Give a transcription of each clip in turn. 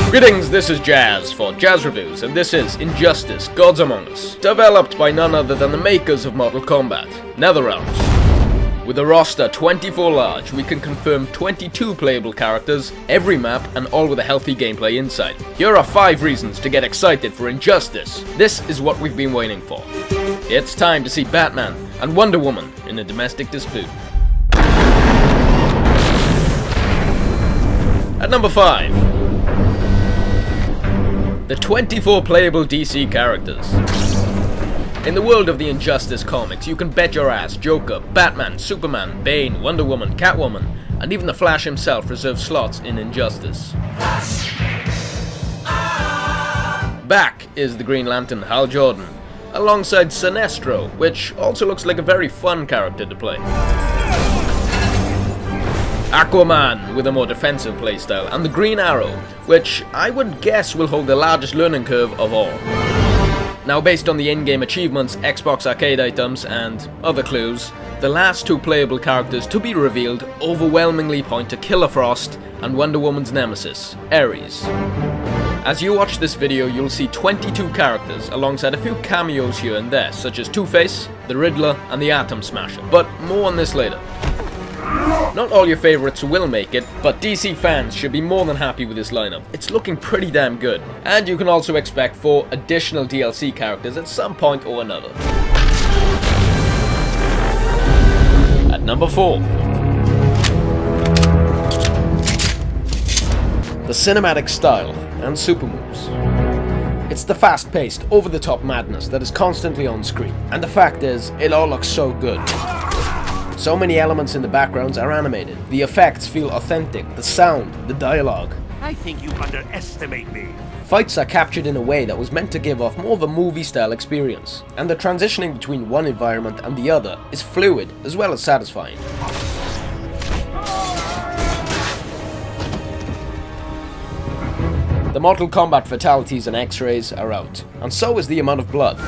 Greetings, this is Jazz for Jazz Reviews, and this is Injustice: Gods Among Us, developed by none other than the makers of Mortal Kombat, NetherRealms. With a roster 24 large, we can confirm 22 playable characters, every map, and all with a healthy gameplay insight. Here are 5 reasons to get excited for Injustice. This is what we've been waiting for. It's time to see Batman and Wonder Woman in a domestic dispute. At number 5. The 24 playable DC characters. In the world of the Injustice comics, you can bet your ass Joker, Batman, Superman, Bane, Wonder Woman, Catwoman, and even the Flash himself reserve slots in Injustice. Back is the Green Lantern Hal Jordan, alongside Sinestro, which also looks like a very fun character to play. Aquaman with a more defensive playstyle, and the Green Arrow, which I would guess will hold the largest learning curve of all. Now, based on the in-game achievements, Xbox arcade items, and other clues, the last 2 playable characters to be revealed overwhelmingly point to Killer Frost and Wonder Woman's nemesis, Ares. As you watch this video, you'll see 22 characters alongside a few cameos here and there, such as Two-Face, the Riddler, and the Atom Smasher, but more on this later. Not all your favourites will make it, but DC fans should be more than happy with this lineup. It's looking pretty damn good, and you can also expect 4 additional DLC characters at some point or another. At number 4. The cinematic style and super moves. It's the fast-paced, over-the-top madness that is constantly on screen, and the fact is, it all looks so good. So many elements in the backgrounds are animated, the effects feel authentic, the sound, the dialogue. I think you underestimate me. Fights are captured in a way that was meant to give off more of a movie-style experience, and the transitioning between one environment and the other is fluid as well as satisfying. The Mortal Kombat fatalities and X-rays are out, and so is the amount of blood.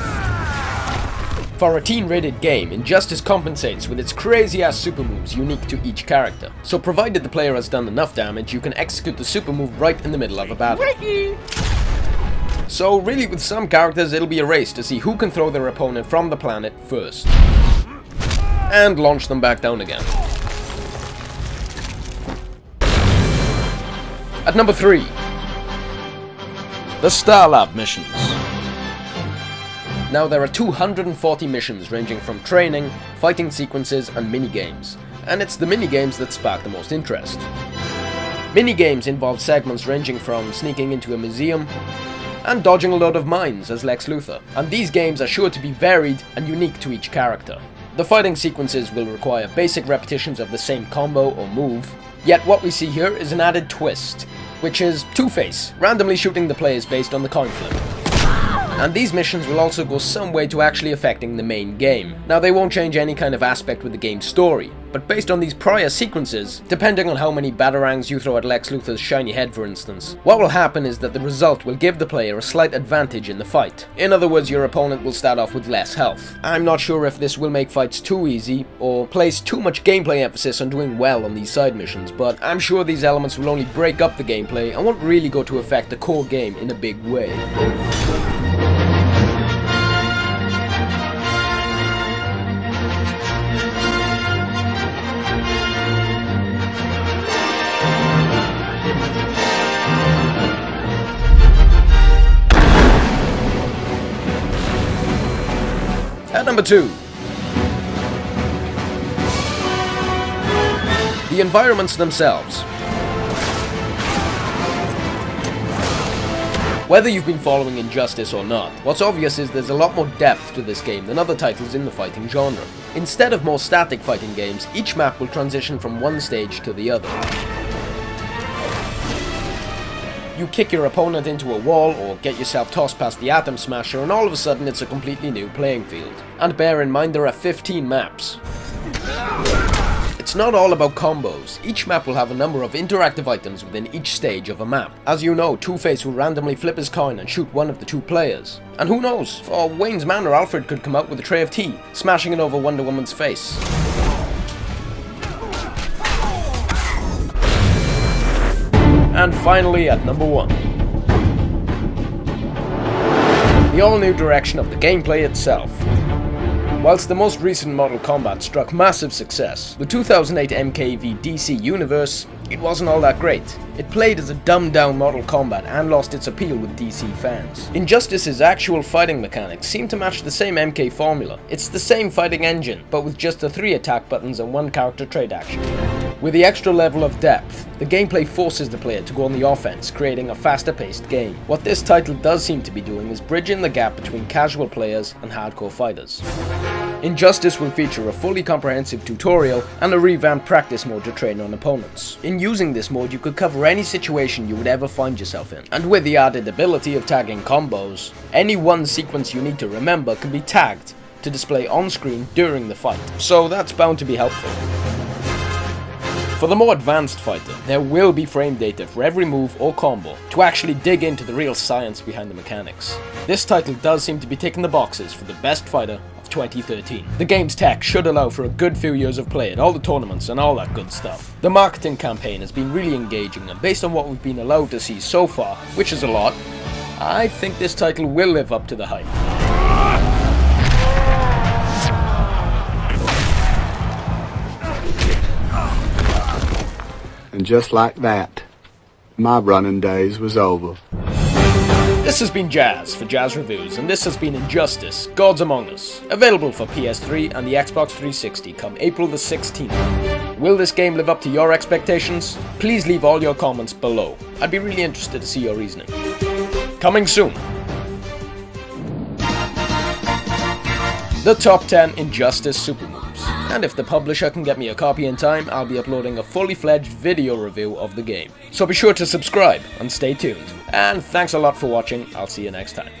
For a teen-rated game, Injustice compensates with its crazy-ass super moves unique to each character. So provided the player has done enough damage, you can execute the super move right in the middle of a battle. So really, with some characters it'll be a race to see who can throw their opponent from the planet first. And launch them back down again. At number 3. The Star Lab missions. Now, there are 240 missions ranging from training, fighting sequences, and minigames, and it's the minigames that spark the most interest. Minigames involve segments ranging from sneaking into a museum and dodging a load of mines as Lex Luthor, and these games are sure to be varied and unique to each character. The fighting sequences will require basic repetitions of the same combo or move, yet what we see here is an added twist, which is Two-Face, randomly shooting the players based on the coin flip. And these missions will also go some way to actually affecting the main game. Now, they won't change any kind of aspect with the game's story, but based on these prior sequences, depending on how many batarangs you throw at Lex Luthor's shiny head for instance, what will happen is that the result will give the player a slight advantage in the fight. In other words, your opponent will start off with less health. I'm not sure if this will make fights too easy, or place too much gameplay emphasis on doing well on these side missions, but I'm sure these elements will only break up the gameplay and won't really go to affect the core game in a big way. At number 2. The environments themselves. Whether you've been following Injustice or not, what's obvious is there's a lot more depth to this game than other titles in the fighting genre. Instead of more static fighting games, each map will transition from one stage to the other. You kick your opponent into a wall or get yourself tossed past the Atom Smasher, and all of a sudden it's a completely new playing field. And bear in mind there are 15 maps. It's not all about combos. Each map will have a number of interactive items within each stage of a map. As you know, Two-Face will randomly flip his coin and shoot one of the 2 players. And who knows, for Wayne's Manor, Alfred could come out with a tray of tea, smashing it over Wonder Woman's face. And finally, at number 1, the all-new direction of the gameplay itself. Whilst the most recent Mortal Kombat struck massive success, the 2008 MKV DC Universe, it wasn't all that great. It played as a dumbed-down Mortal Kombat and lost its appeal with DC fans. Injustice's actual fighting mechanics seem to match the same MK formula. It's the same fighting engine, but with just the 3 attack buttons and 1 character trait action. With the extra level of depth, the gameplay forces the player to go on the offense, creating a faster paced game. What this title does seem to be doing is bridging the gap between casual players and hardcore fighters. Injustice will feature a fully comprehensive tutorial and a revamped practice mode to train on opponents. In using this mode, you could cover any situation you would ever find yourself in. And with the added ability of tagging combos, any one sequence you need to remember can be tagged to display on screen during the fight. So that's bound to be helpful. For the more advanced fighter, there will be frame data for every move or combo to actually dig into the real science behind the mechanics. This title does seem to be ticking the boxes for the best fighter of 2013. The game's tech should allow for a good few years of play at all the tournaments and all that good stuff. The marketing campaign has been really engaging, and based on what we've been allowed to see so far, which is a lot, I think this title will live up to the hype. And just like that, my running days was over. This has been Jazz for Jazz Reviews, and this has been Injustice: Gods Among Us, available for PS3 and the Xbox 360 come April the 16th. Will this game live up to your expectations? Please leave all your comments below. I'd be really interested to see your reasoning. Coming soon. The top 10 Injustice super moves. And if the publisher can get me a copy in time, I'll be uploading a fully fledged video review of the game. So be sure to subscribe and stay tuned. And thanks a lot for watching. I'll see you next time.